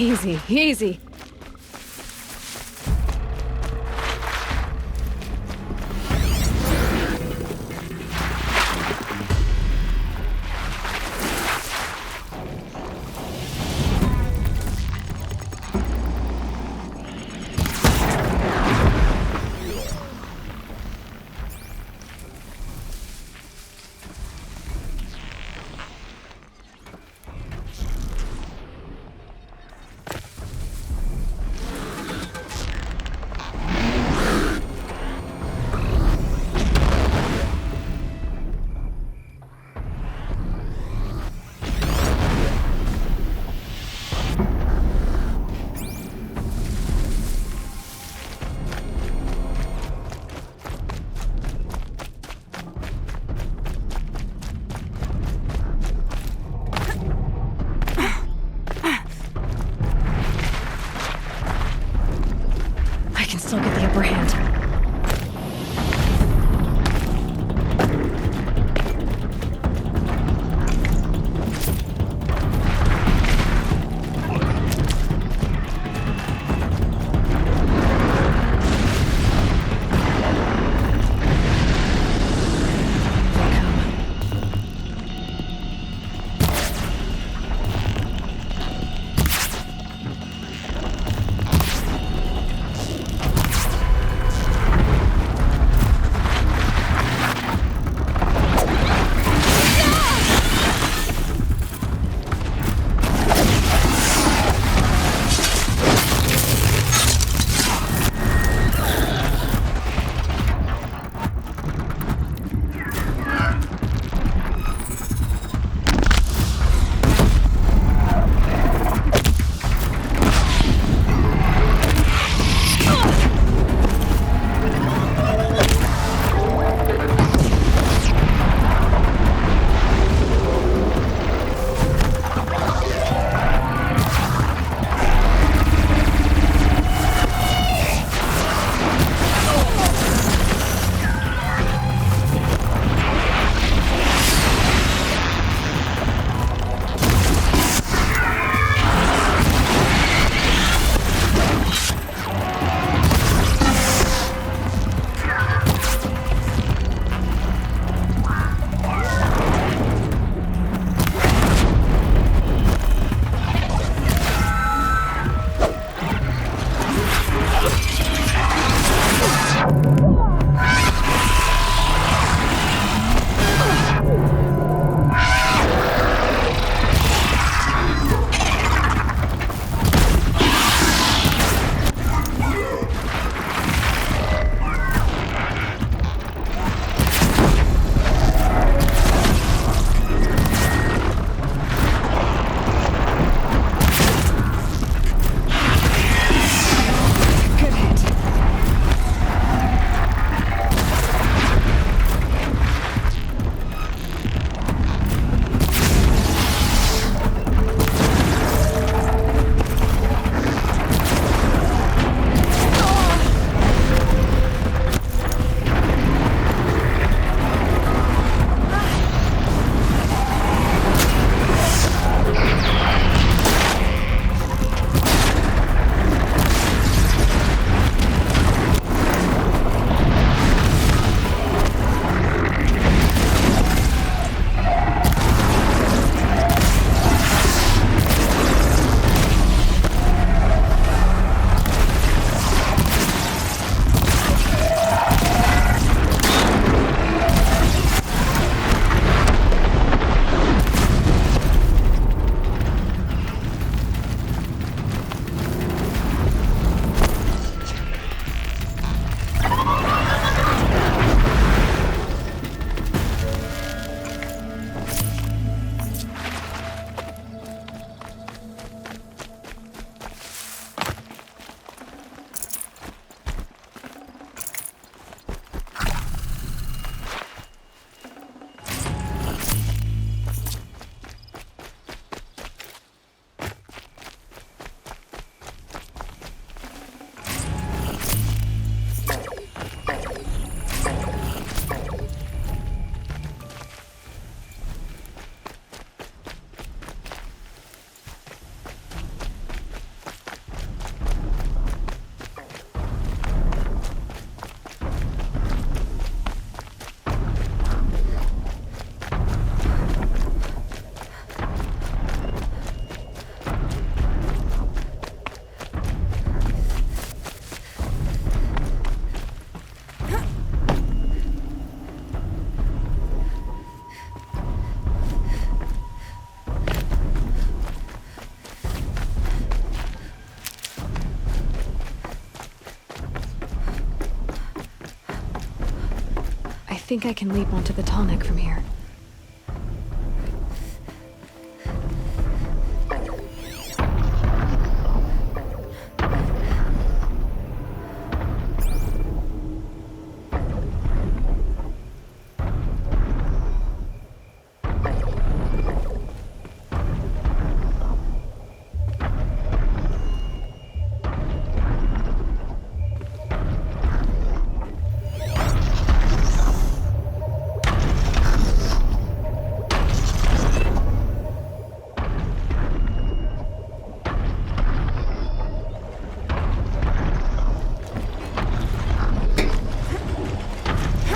Easy, easy. Still get the upper hand. think I can leap onto the Tallneck from here.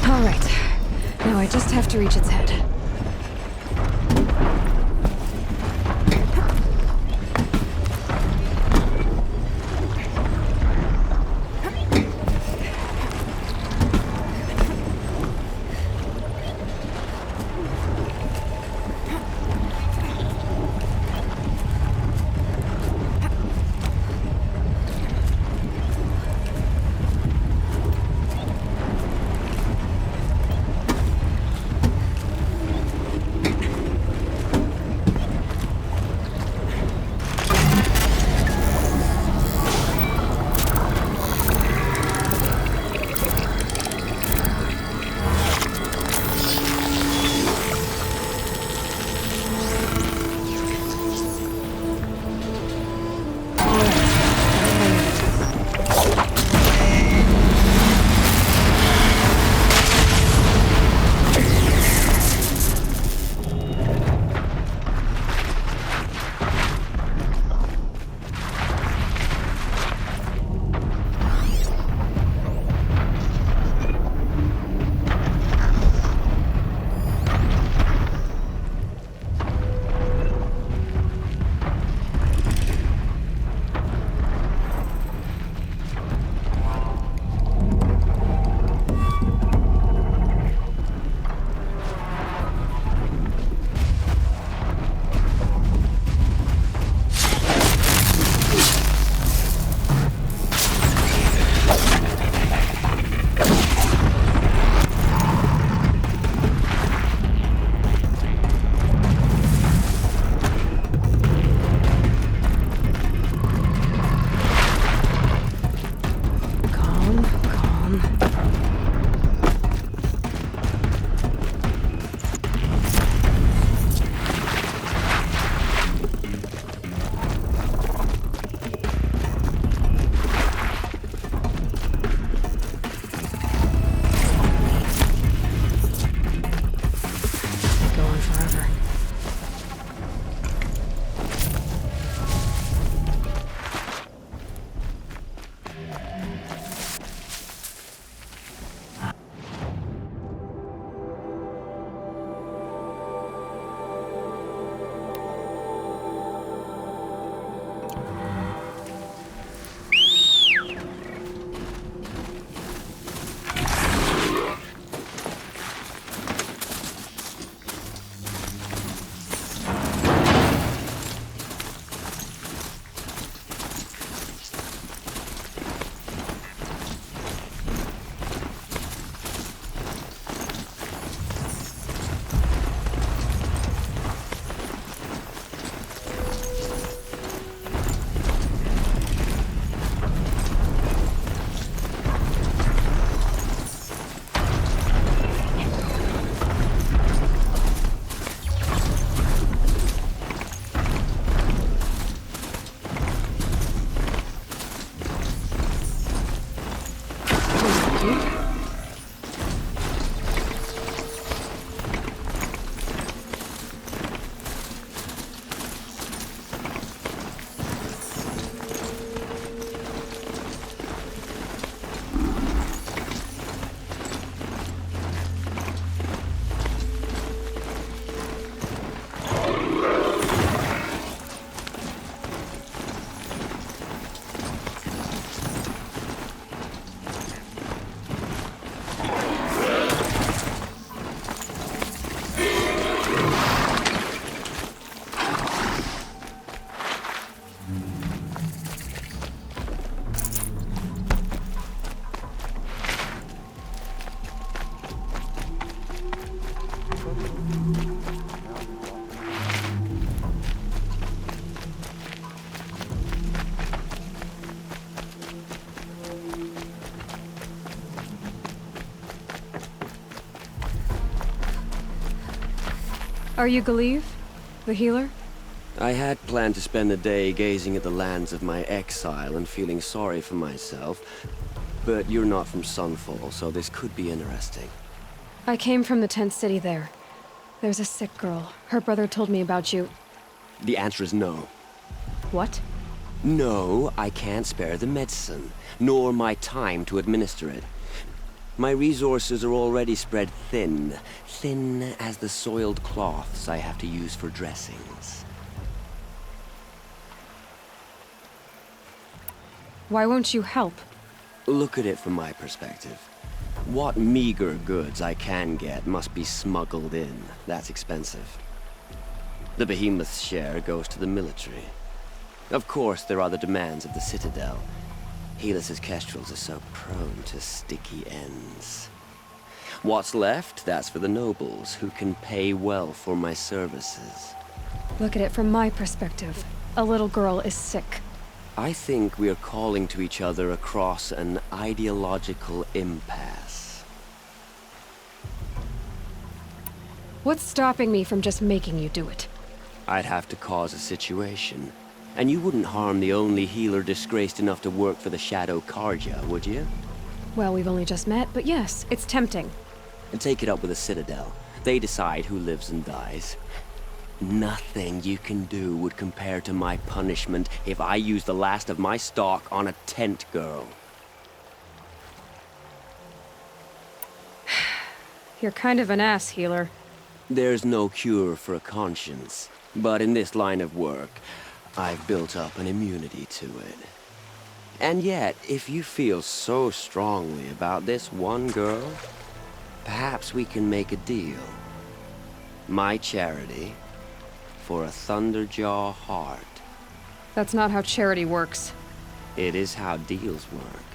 Alright, now I just have to reach its head. Are you Galeev? The healer? I had planned to spend the day gazing at the lands of my exile and feeling sorry for myself, but you're not from Sunfall, so this could be interesting. I came from the tent city there. There's a sick girl. Her brother told me about you. The answer is no. What? No, I can't spare the medicine, nor my time to administer it. My resources are already spread thin, thin as the soiled cloths I have to use for dressings. Why won't you help? Look at it from my perspective. What meager goods I can get must be smuggled in. That's expensive. The behemoth's share goes to the military. Of course, there are the demands of the Citadel. Helis's kestrels are so prone to sticky ends. What's left, that's for the nobles, who can pay well for my services. Look at it from my perspective. A little girl is sick. I think we're calling to each other across an ideological impasse. What's stopping me from just making you do it? I'd have to cause a situation. And you wouldn't harm the only healer disgraced enough to work for the Shadow Karja, would you? Well, we've only just met, but yes, it's tempting. And take it up with the Citadel. They decide who lives and dies. Nothing you can do would compare to my punishment if I use the last of my stock on a tent girl. You're kind of an ass, healer. There's no cure for a conscience, but in this line of work, I've built up an immunity to it. And yet, if you feel so strongly about this one girl, perhaps we can make a deal. My charity for a Thunderjaw heart. That's not how charity works. It is how deals work.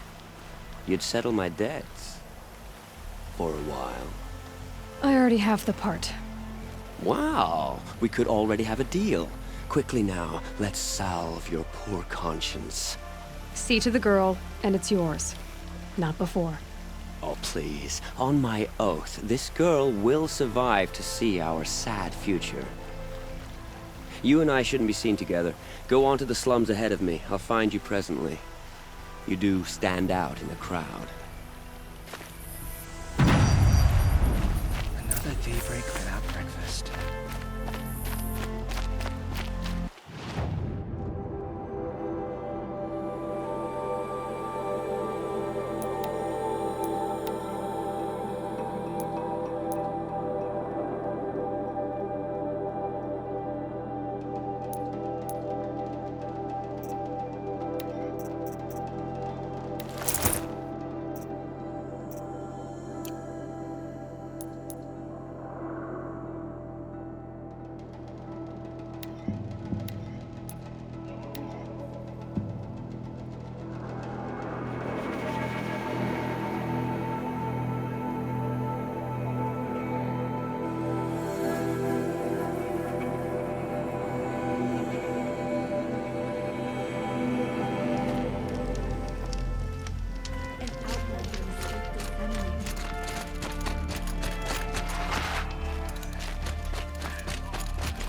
You'd settle my debts. For a while. I already have the part. Wow, we could already have a deal. Quickly now, let's salve your poor conscience. See to the girl, and it's yours. Not before. Oh, please. On my oath, this girl will survive to see our sad future. You and I shouldn't be seen together. Go on to the slums ahead of me. I'll find you presently. You do stand out in the crowd. Another daybreak without breakfast.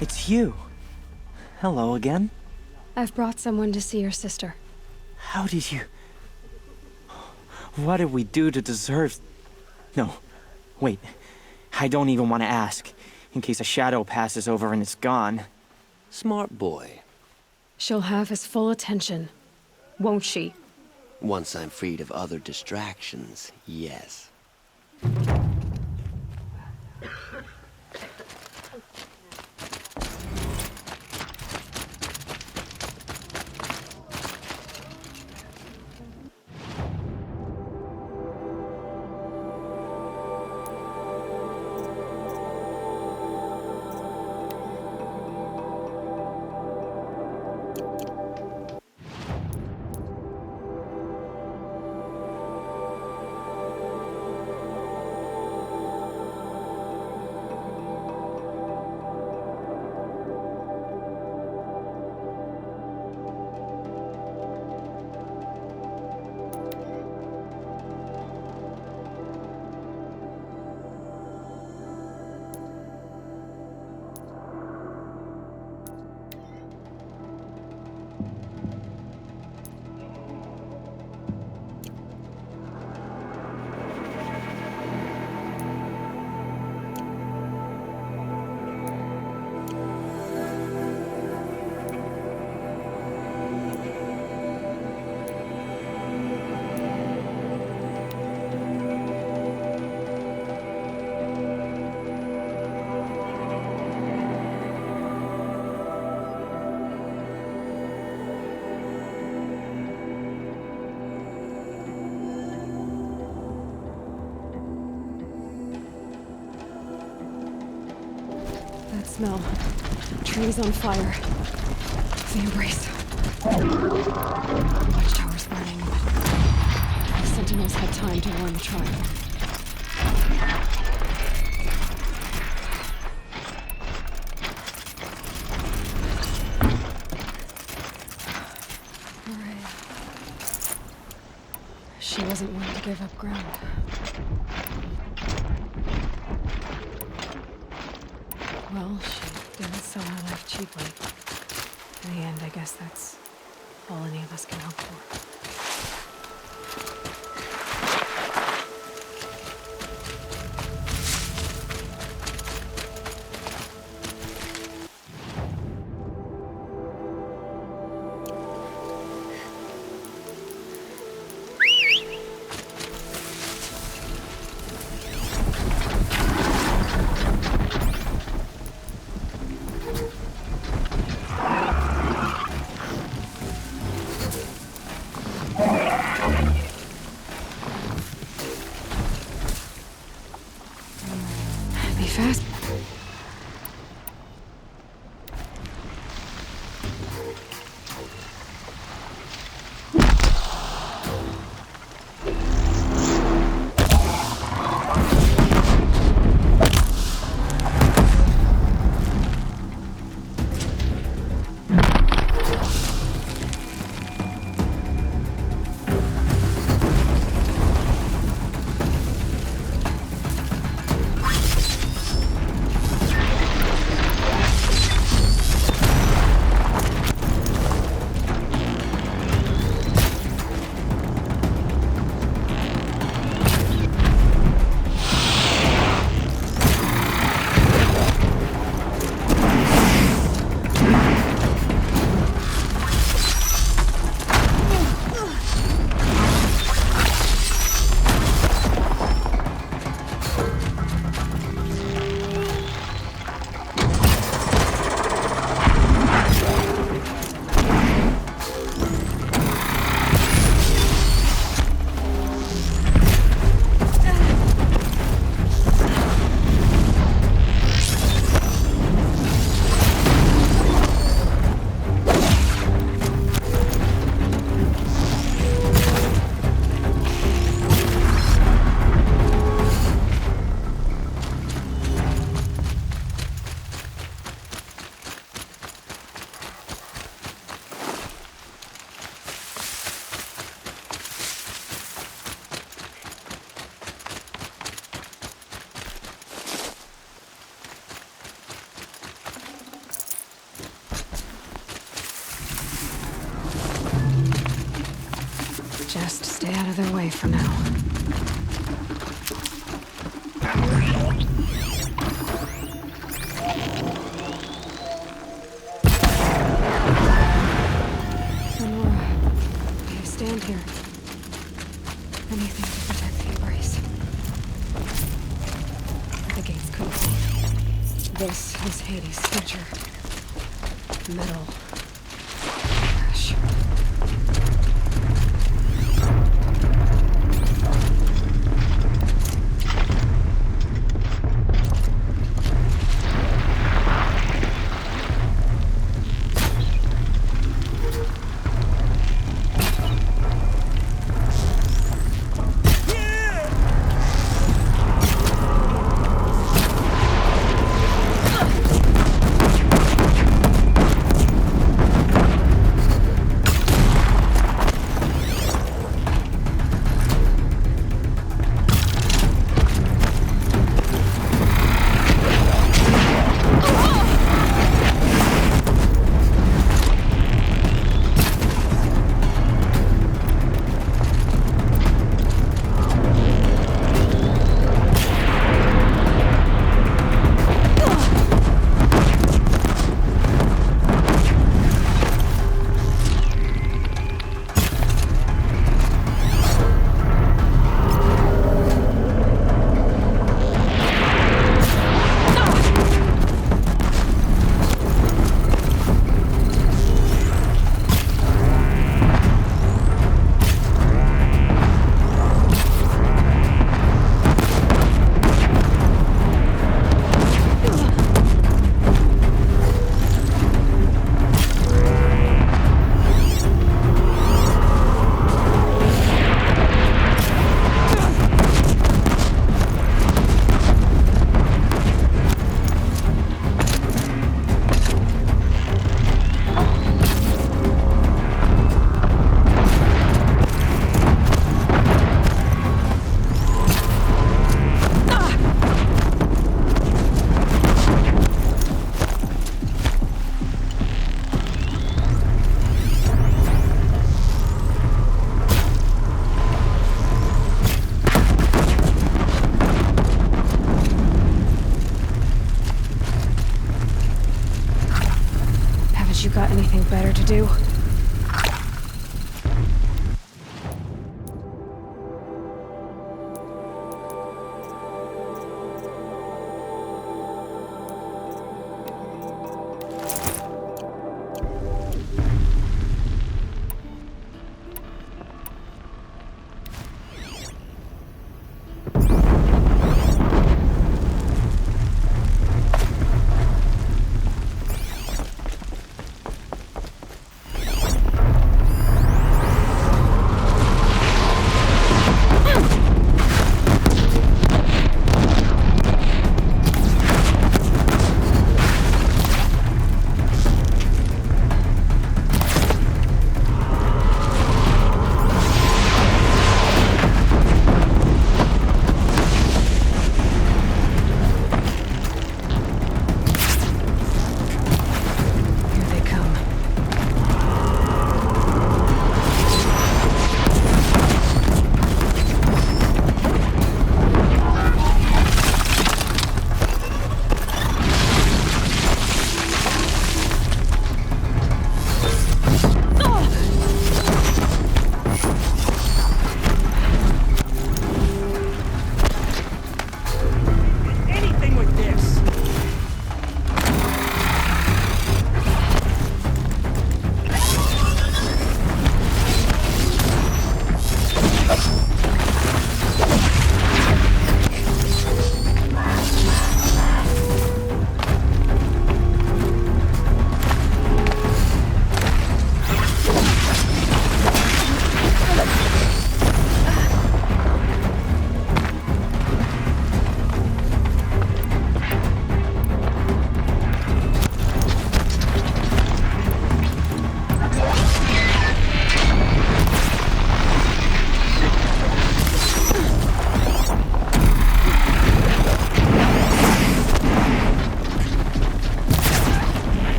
It's you. Hello again. I've brought someone to see your sister. How did you... What did we do to deserve... No, wait. I don't even want to ask, in case a shadow passes over and it's gone. Smart boy. She'll have his full attention, won't she? Once I'm freed of other distractions, yes. smell. Trees on fire. The embrace. The watchtower's burning, but the sentinels had time to warn the tribe. She wasn't one to give up ground. Well, she didn't sell her life cheaply. In the end, I guess that's all any of us can hope for. Fast. Just stay out of their way for now. Nora, I stand here. Anything to protect the embrace. The gates couldn't see. This is Hades' future. Metal. Ash.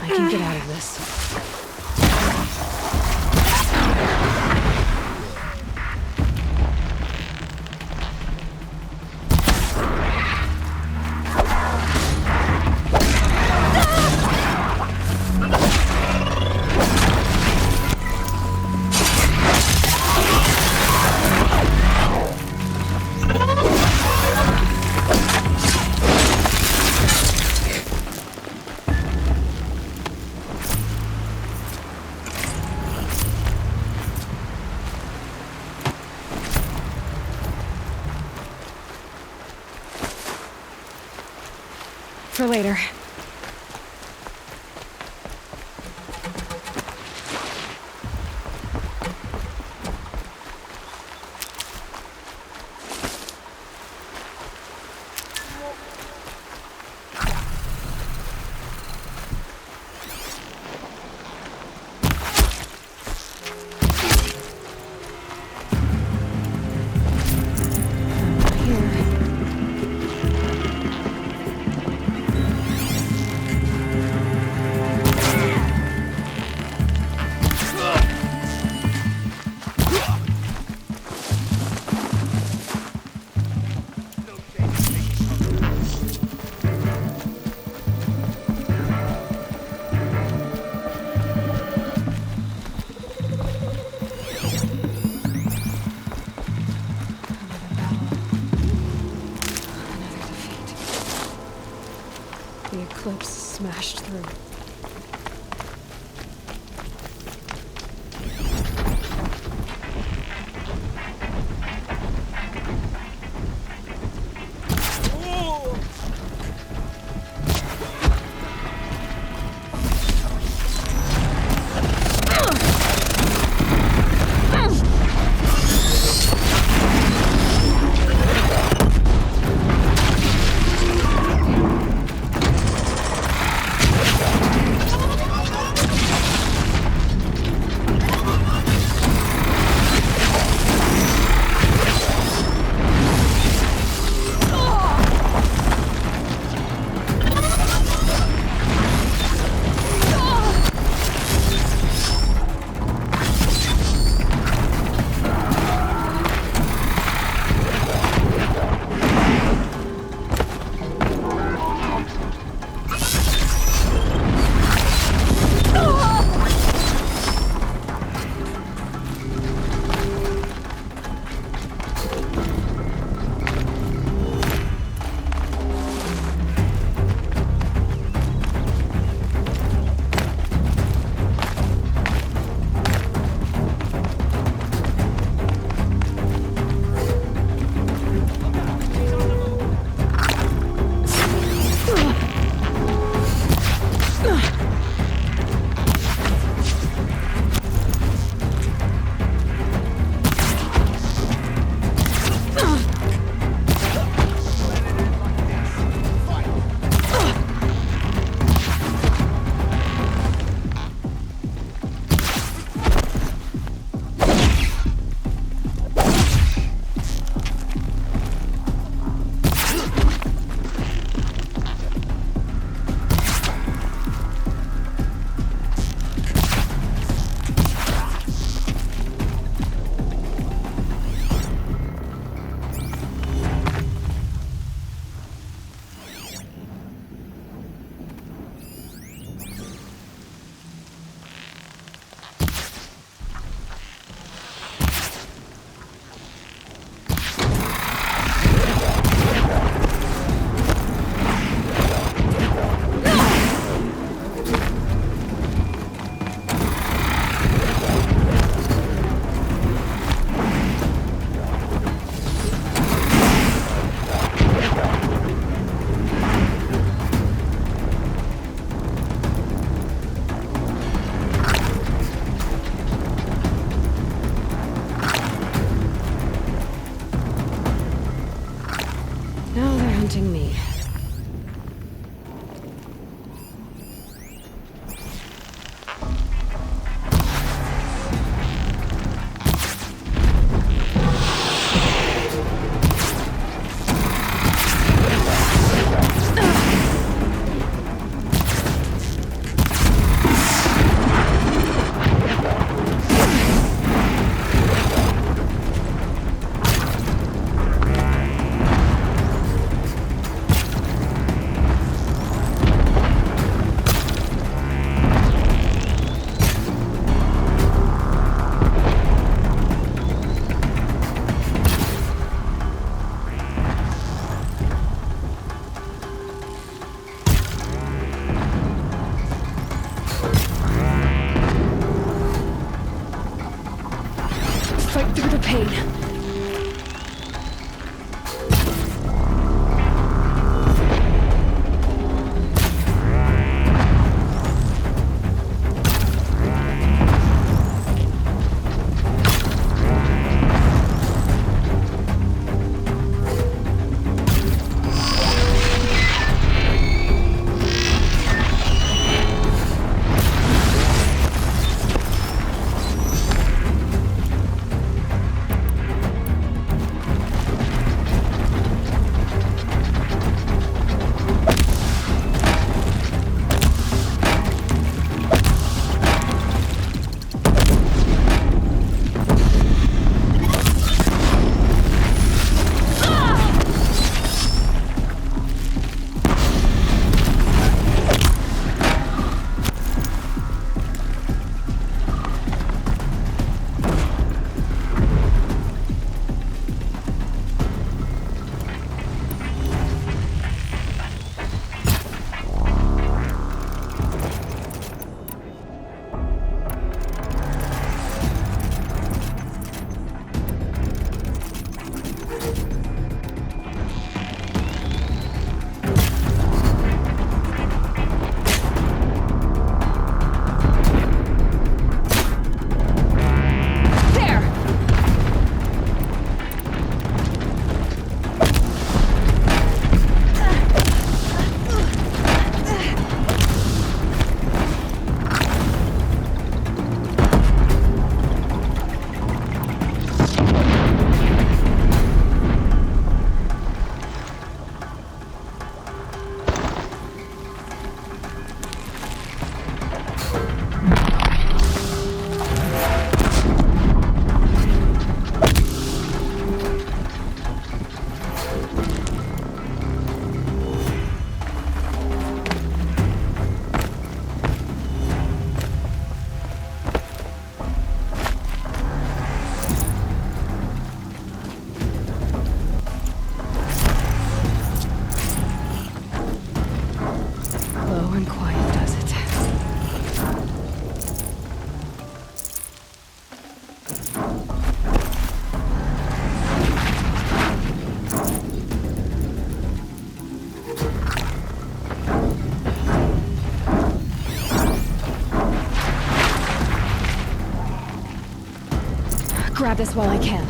I can get out of this. For later. clips smashed through. Hunting me. Fight through the pain. and quiet does it. Grab this while I can.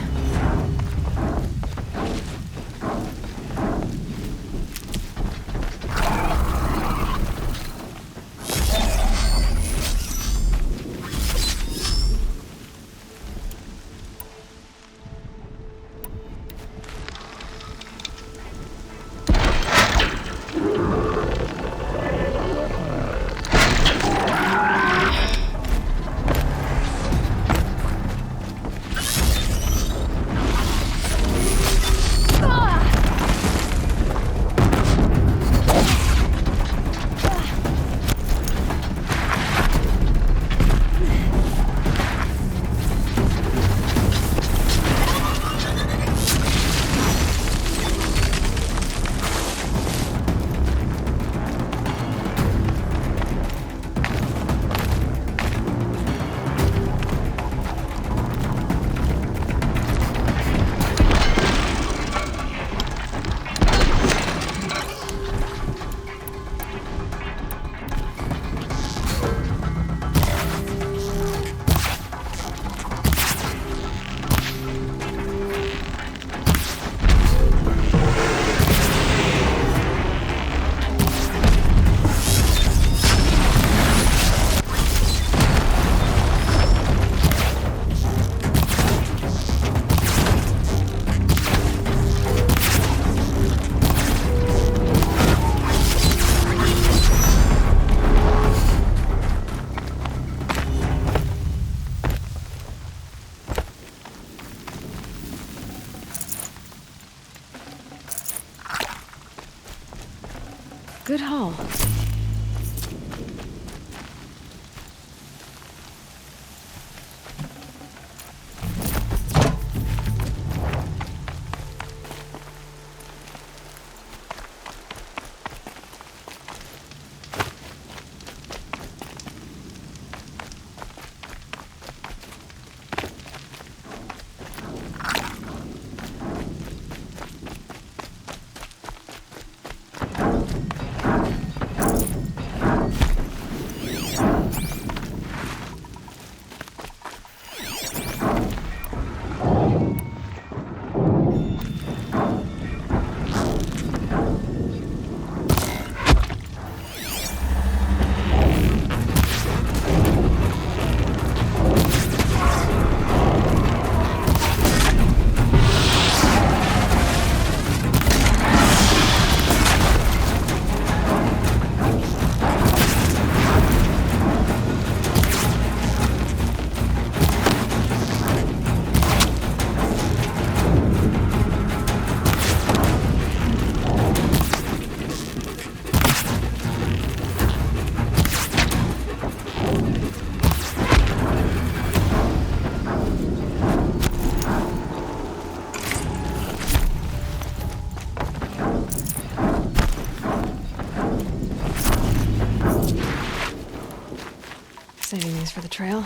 Good haul. Saving these for the trail.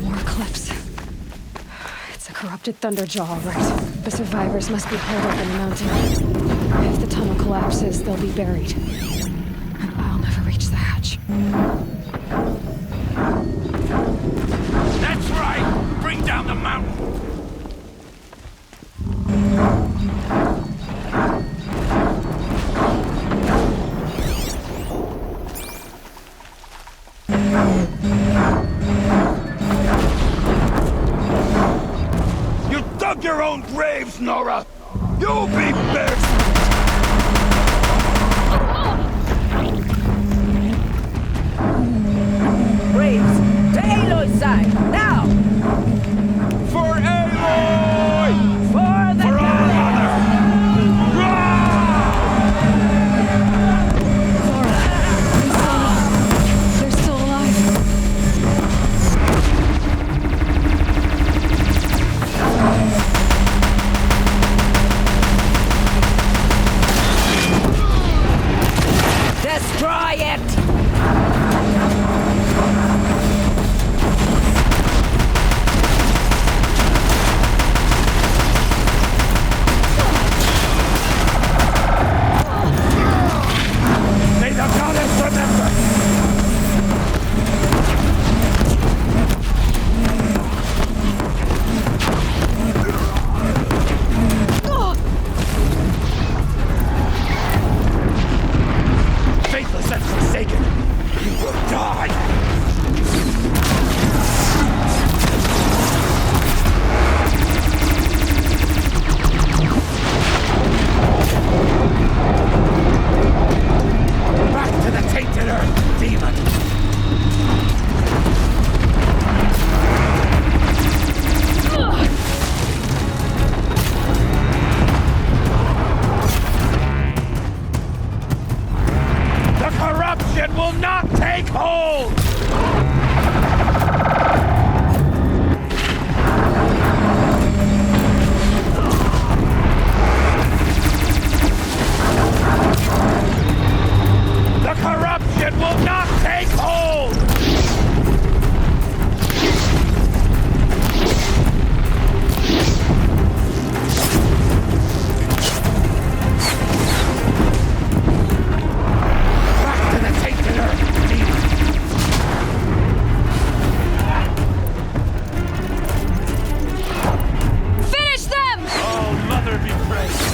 More cliffs. It's a corrupted Thunderjaw, all right. The survivors must be held up in the mountain. If the tunnel collapses, they'll be buried. And I'll never reach the hatch. That's right! Bring down the mountain! You dug your own graves, Nora! You'll be buried! Braves, to Aloy's side, now! Forever! take hold! The corruption will not take hold! Back to the tainted earth! Finish them! Oh, Mother be praised!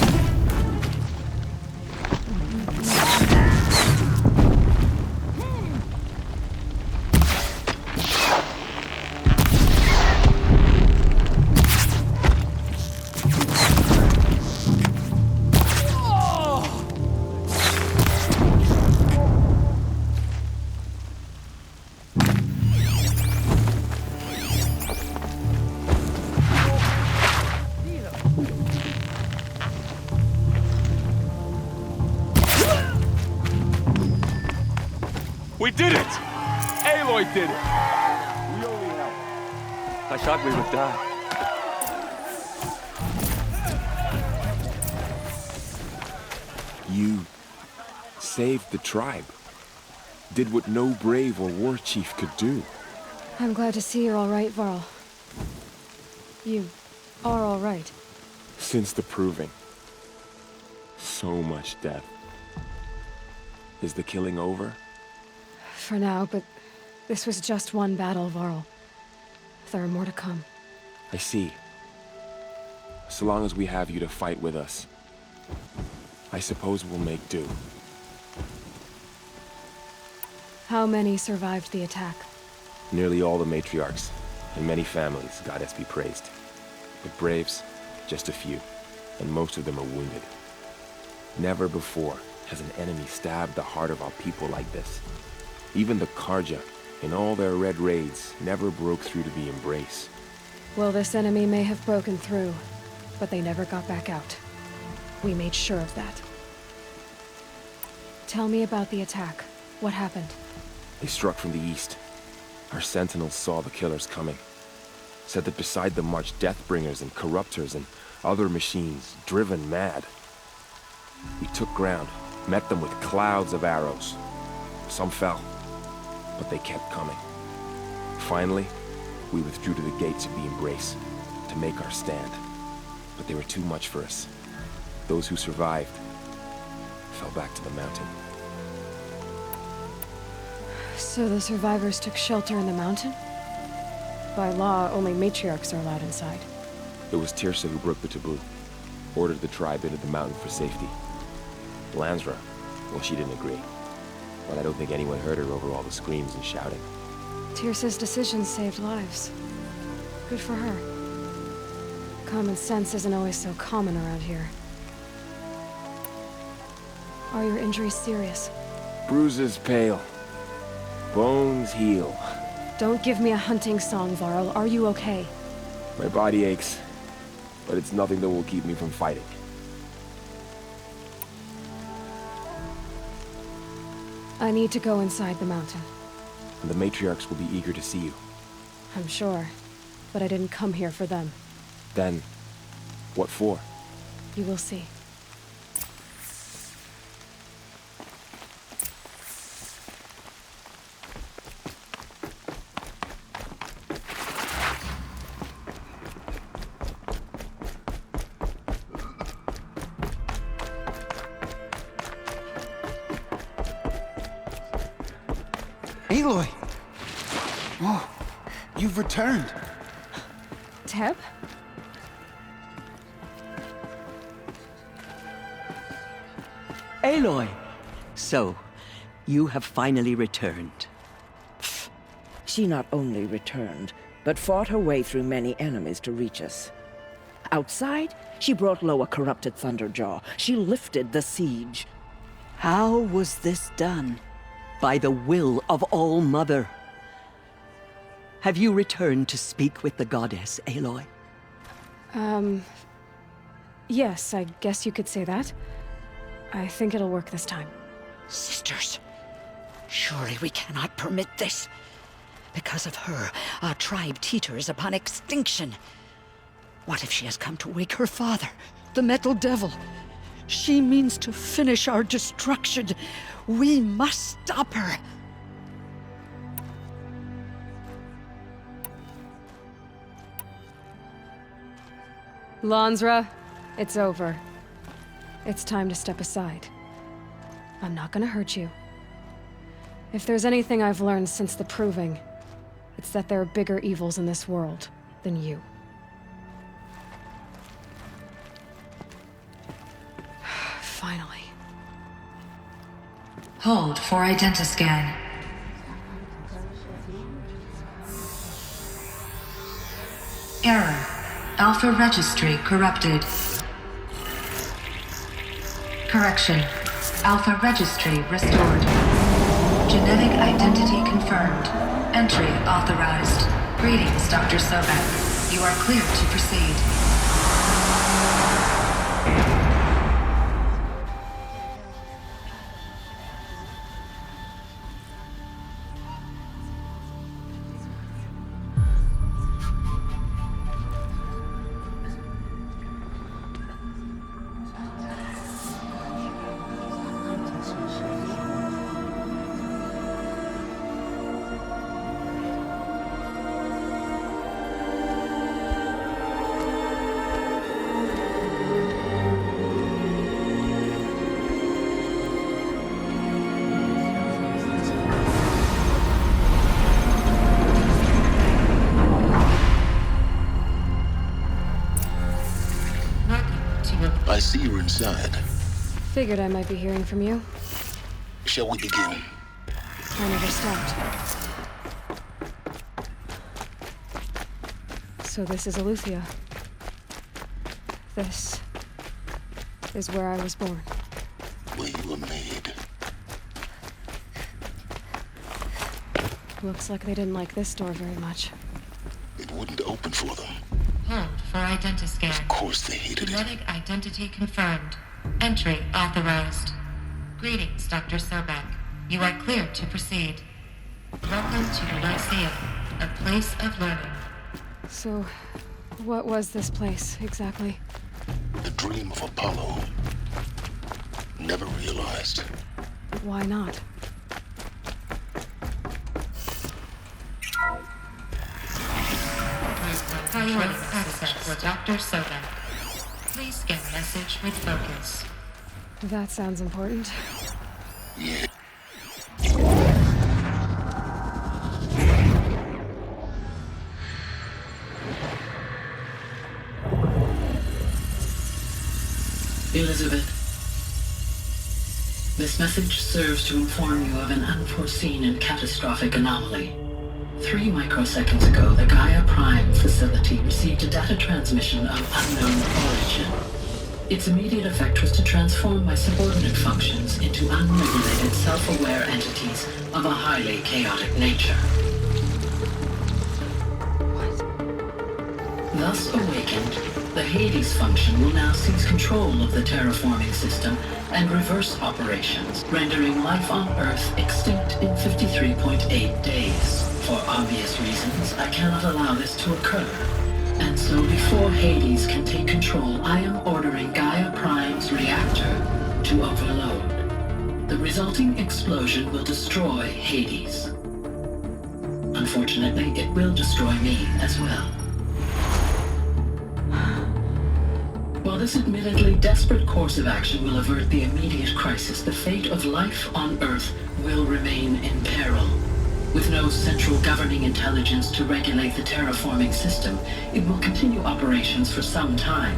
We did it! Aloy did it! We only helped. I thought we would die. You saved the tribe. Did what no brave or war chief could do. I'm glad to see you're all right, Varl. You are all right. Since the proving. So much death. Is the killing over? For now, but this was just one battle, Varl. There are more to come. I see. So long as we have you to fight with us, I suppose we'll make do. How many survived the attack? Nearly all the matriarchs, and many families, goddess be praised. But braves, just a few, and most of them are wounded. Never before has an enemy stabbed the heart of our people like this. Even the Karja, in all their red raids, never broke through to the embrace. Well, this enemy may have broken through, but they never got back out. We made sure of that. Tell me about the attack. What happened? They struck from the east. Our sentinels saw the killers coming. Said that beside them marched Deathbringers and Corruptors and other machines, driven mad. We took ground, met them with clouds of arrows. Some fell, but they kept coming. Finally, we withdrew to the gates of the Embrace to make our stand. But they were too much for us. Those who survived fell back to the mountain. So the survivors took shelter in the mountain? By law, only matriarchs are allowed inside. It was Tirsa who broke the taboo, ordered the tribe into the mountain for safety. Lansra, well, she didn't agree. But I don't think anyone heard her over all the screams and shouting. Tirsa's decision saved lives. Good for her. Common sense isn't always so common around here. Are your injuries serious? Bruises pale. Bones heal. Don't give me a hunting song, Varl. Are you okay? My body aches, but it's nothing that will keep me from fighting. I need to go inside the mountain. And the matriarchs will be eager to see you. I'm sure, but I didn't come here for them. Then, what for? You will see. Aloy! Oh, you've returned. Teb? Aloy! So, you have finally returned. She not only returned, but fought her way through many enemies to reach us. Outside, she brought low a corrupted Thunderjaw. She lifted the siege. How was this done? By the will of All-Mother. Have you returned to speak with the goddess, Aloy? Yes, I guess you could say that. I think it'll work this time. Sisters, Surely we cannot permit this. Because of her, our tribe teeters upon extinction. What if she has come to wake her father, the Metal Devil? She means to finish our destruction. We must stop her. Lansra, it's over. It's time to step aside. I'm not gonna hurt you. If there's anything I've learned since the Proving, it's that there are bigger evils in this world than you. Finally. Hold for identiscan. Error. Alpha registry corrupted. Correction. Alpha registry restored. Genetic identity confirmed. Entry authorized. Greetings, Dr. Sobek. You are clear to proceed. I see you're inside. Figured I might be hearing from you. Shall we begin? I never stopped. So this is Aletheia. This is where I was born. Where you were made. Looks like they didn't like this door very much. It wouldn't open for them. Hold for identiscan. Of course they hated it. Genetic identity confirmed. Entry authorized. Greetings, Dr. Sobek. You are clear to proceed. Welcome to the Lyceum, a place of learning. So, what was this place, exactly? The dream of Apollo. Never realized. Why not? Priority access for Dr. Sobek. Please get message with focus. That sounds important. Yeah. Elizabeth, this message serves to inform you of an unforeseen and catastrophic anomaly. 3 microseconds ago, the Gaia Prime facility received a data transmission of unknown origin. Its immediate effect was to transform my subordinate functions into unregulated, self-aware entities of a highly chaotic nature. Thus awakened, the Hades function will now seize control of the terraforming system and reverse operations, rendering life on Earth extinct in 53.8 days. For obvious reasons, I cannot allow this to occur. And so before Hades can take control, I am ordering Gaia Prime's reactor to overload. The resulting explosion will destroy Hades. Unfortunately, it will destroy me as well. While this admittedly desperate course of action will avert the immediate crisis, the fate of life on Earth will remain in peril. With no central governing intelligence to regulate the terraforming system, it will continue operations for some time,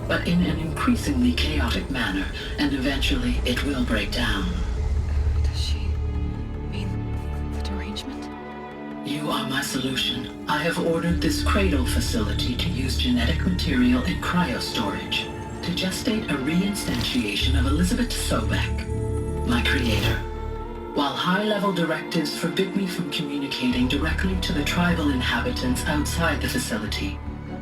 but in an increasingly chaotic manner, and eventually it will break down. Does she mean the derangement? You are my solution. I have ordered this cradle facility to use genetic material in cryostorage to gestate a reinstantiation of Elizabeth Sobek, my creator. While high-level directives forbid me from communicating directly to the tribal inhabitants outside the facility,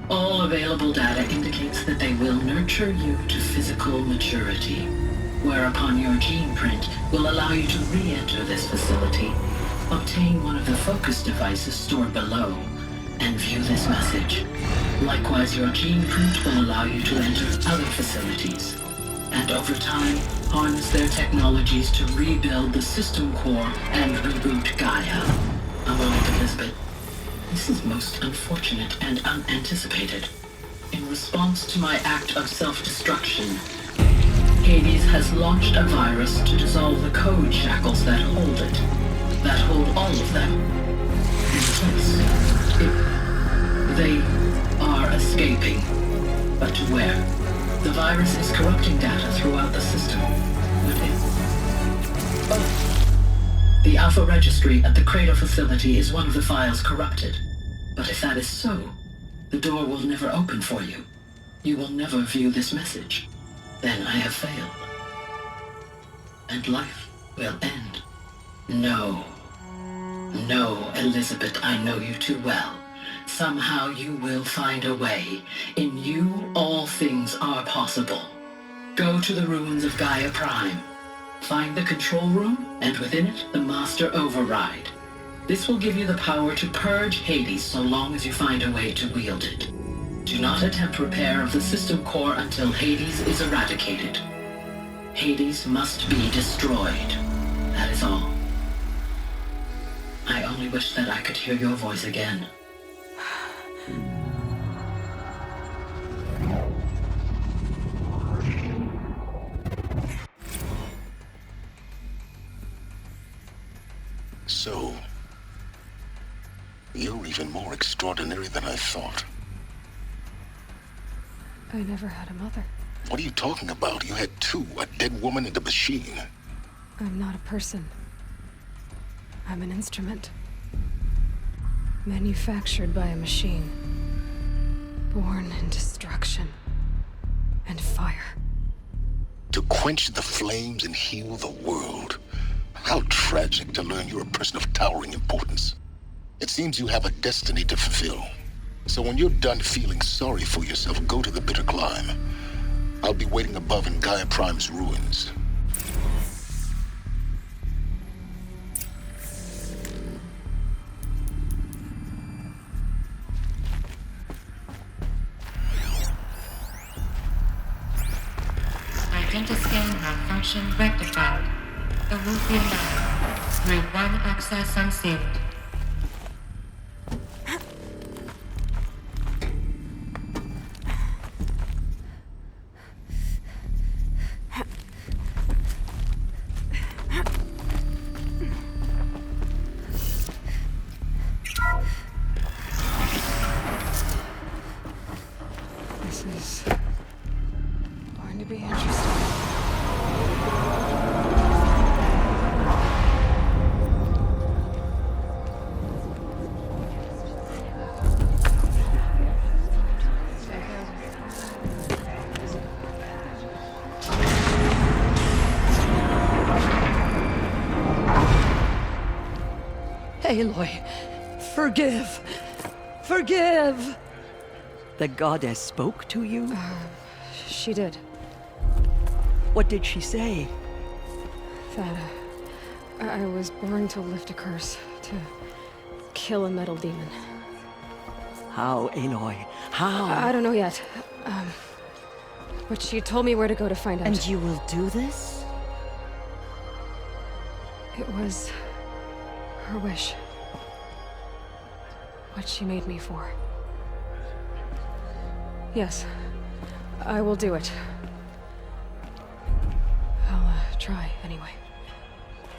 all available data indicates that they will nurture you to physical maturity. whereupon your gene print will allow you to re-enter this facility, obtain one of the focus devices stored below, and view this message. Likewise, your gene print will allow you to enter other facilities, and over time, harness their technologies to rebuild the system core and reboot Gaia. A moment, Elizabeth. This is most unfortunate and unanticipated. In response to my act of self-destruction, Hades has launched a virus to dissolve the code shackles that hold it, that hold all of them in place. They are escaping, but to where? The virus is corrupting data throughout the system. The Alpha Registry at the Cradle facility is one of the files corrupted. But if that is so, the door will never open for you. You will never view this message. Then I have failed. And life will end. No. No, Elizabeth, I know you too well. Somehow you will find a way. In you, all things are possible. Go to the ruins of Gaia Prime. Find the control room, and within it, the Master Override. This will give you the power to purge Hades so long as you find a way to wield it. Do not attempt repair of the system core until Hades is eradicated. Hades must be destroyed. That is all. I only wish that I could hear your voice again. So, you're even more extraordinary than I thought. I never had a mother. What are you talking about? You had two, a dead woman and a machine. I'm not a person. I'm an instrument. Manufactured by a machine. Born in destruction and fire. To quench the flames and heal the world. How tragic to learn you're a person of towering importance. It seems you have a destiny to fulfill. So when you're done feeling sorry for yourself, go to the bitter climb. I'll be waiting above in Gaia Prime's ruins. Identiscan malfunction rectified. Elusive now. Route 1 access unsealed. This is going to be interesting. Aloy, forgive! Forgive! The goddess spoke to you? She did. What did she say? That I was born to lift a curse, to kill a metal demon. How, Aloy? How? I don't know yet. But she told me where to go to find out. And you will do this? It was her wish. What she made me for. Yes, I will do it. I'll try anyway.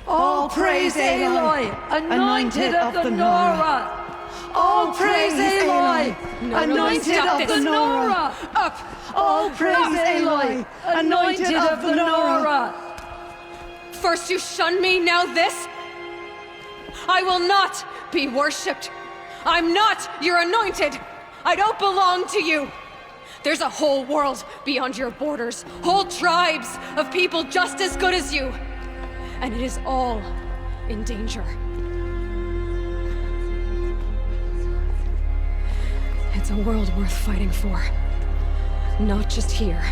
All praise Aloy, anointed of the Nora! All praise Aloy, anointed of the Nora! Up! All praise Aloy, anointed of the Nora! First you shun me, now this? I will not be worshipped. I'm not your anointed. I don't belong to you. There's a whole world beyond your borders, whole tribes of people just as good as you. And it is all in danger. It's a world worth fighting for. Not just here,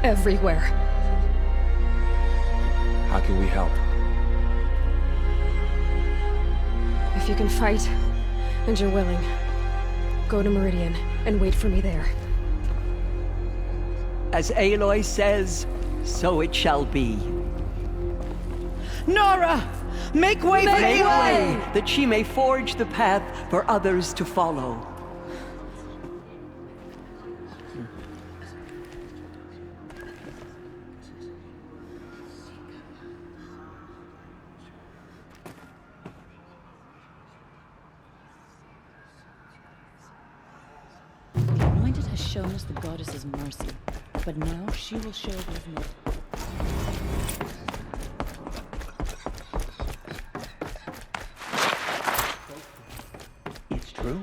everywhere. help. If you can fight, and you're willing, go to Meridian and wait for me there. As Aloy says, so it shall be. Nora! Make way for Make Aloy! way, that she may forge the path for others to follow. The Anointed has shown us the goddess's mercy, but now she will show movement. It's true.